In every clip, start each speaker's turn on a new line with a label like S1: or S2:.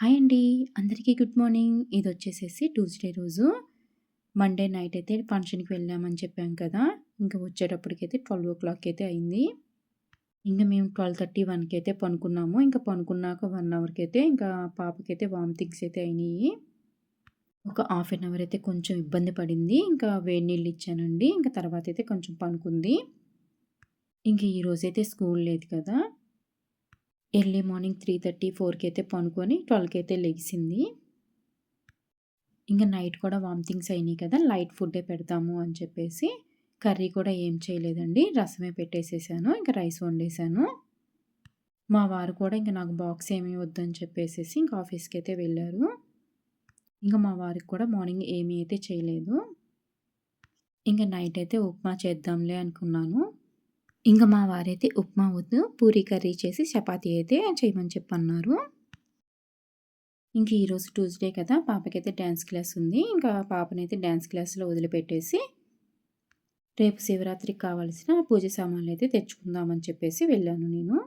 S1: Hi అండి. అందరికీ good morning. ఇదొచ్చేసేసి Tuesday రోజు. మండే నైట్ అయితే ఫంక్షన్‌కి వెళ్ళామని చెప్పాం కదా! ఇంక వచ్చేటప్పటికైతే 12:00 అయితే అయింది. ఇంక మేము 12:30, 1కి అయితే పనుకున్నాము. ఇంక పనుకున్నాక 1 అవర్‌కైతే ఇంకా పాపకైతే వామిటింగ్స్ అయితే అయినియి. ఒక హాఫ్ అన్ అవర్ అయితే కొంచెం ఇబ్బంది పడింది. ఇంకా వేడి నీళ్ళు ఇచ్చానండి. ఇంక తర్వాతయితే కొంచెం పనుకుంది. ఇంక ఈరోజైతే స్కూల్ లేదు కదా! ఎర్లీ మార్నింగ్ 3:30, 4కి అయితే పనుకొని 12కి అయితే లెగిసింది. ఇంక నైట్ కూడా వామిటింగ్స్ అయినాయి కదా! లైట్ ఫుడ్డే పెడతాము అని చెప్పేసి కర్రీ కూడా ఏం చేయలేదండి. రసమే పెట్టేసేసాను. ఇంక రైస్ వండేసాను. మా వారు కూడా ఇంక నాకు బాక్స్ ఏమీ వద్దని చెప్పేసేసి ఇంక ఆఫీస్‌కైతే వెళ్లారు. ఇంక మా వారికి కూడా మార్నింగ్ ఏమీ అయితే చేయలేదు. ఇంక నైట్ అయితే ఉప్మా చేద్దాంలే అనుకున్నాను. ఇంక మా వారైతే ఉప్మా వద్దు పూరి కర్రీ చేసి చపాతీ అయితే చేయమని చెప్పన్నారు. ఇంక ఈరోజు ట్యూస్‌డే కదా! పాపకైతే డాన్స్ క్లాస్ ఉంది. ఇంకా పాపనైతే డాన్స్ క్లాస్‌లో వదిలిపెట్టేసి రేపు శివరాత్రికి కావాల్సిన పూజ సామాన్లయితే తెచ్చుకుందామని చెప్పేసి వెళ్ళాను నేను.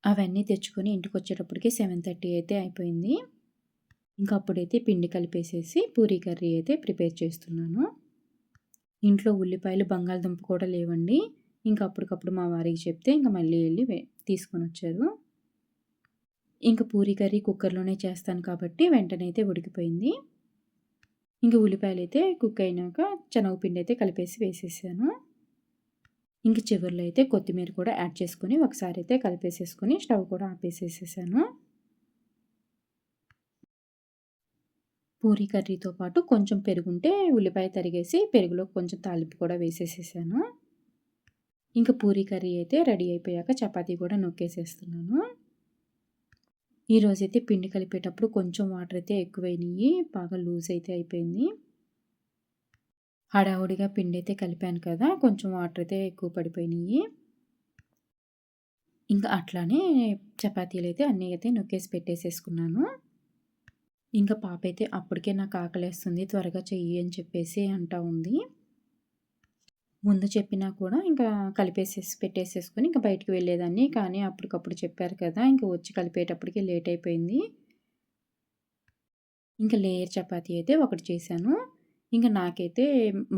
S1: అవన్నీ తెచ్చుకొని ఇంటికొచ్చేటప్పటికి 7:30 అయితే అయిపోయింది. ఇంక అప్పుడైతే పిండి కలిపేసేసి పూరీ కర్రీ అయితే ప్రిపేర్ చేస్తున్నాను. ఇంట్లో ఉల్లిపాయలు, బంగాళదుంప కూడా లేవండి. ఇంక అప్పటికప్పుడు మా వారికి చెప్తే ఇంక మళ్ళీ ఎళ్లి తీసుకొనొచ్చారు. ఇంక పూరీ కర్రీ కుక్కర్‌లోనే చేస్తాను కాబట్టి వెంటనే అయితే ఉడికిపోయింది. ఇంక ఉల్లిపాయలైతే కుక్ అయినాక శనగపిండి అయితే కలిపేసి వేసేసాను. ఇంక చివర్లో అయితే కొత్తిమీర కూడా యాడ్ చేసుకొని ఒకసారి అయితే కలిపేసేసుకొని స్టవ్ కూడా ఆపేసేసేసాను. పూరీ కర్రీతో పాటు కొంచెం పెరుగుంటే ఉల్లిపాయ తరిగేసి పెరుగులో కొంచెం తాలింపు కూడా వేసేసేసాను. ఇంక పూరీ కర్రీ అయితే రెడీ అయిపోయాక చపాతీ కూడా నొక్కేసేస్తున్నాను. ఈరోజైతే పిండి కలిపేటప్పుడు కొంచెం వాటర్ అయితే ఎక్కువైనాయి. బాగా లూజ్ అయితే అయిపోయింది. హడావుడిగా పిండైతే కలిపాను కదా! కొంచెం వాటర్ అయితే ఎక్కువ పడిపోయినాయి. ఇంకా అట్లానే చపాతీలైతే అన్నీ అయితే నొక్కేసి పెట్టేసేసుకున్నాను. ఇంకా పాపైతే అప్పటికే నాకు ఆకలేస్తుంది త్వరగా చెయ్యి అని చెప్పేసి అంటా ఉంది. ముందు చెప్పినా కూడా ఇంకా కలిపేసేసి పెట్టేసేసుకొని ఇంక బయటికి వెళ్ళేదాన్ని. కానీ అప్పటికప్పుడు చెప్పారు కదా! ఇంక వచ్చి కలిపేటప్పటికి లేట్ అయిపోయింది. ఇంక లేయర్ చపాతీ అయితే ఒకటి చేశాను. ఇంక నాకైతే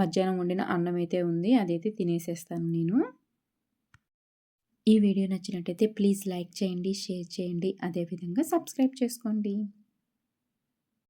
S1: మధ్యాహ్నం వండిన అన్నం అయితే ఉంది. అదైతే తినేసేస్తాను నేను. ఈ వీడియో నచ్చినట్టయితే ప్లీజ్ లైక్ చేయండి, షేర్ చేయండి. అదేవిధంగా సబ్స్క్రైబ్ చేసుకోండి.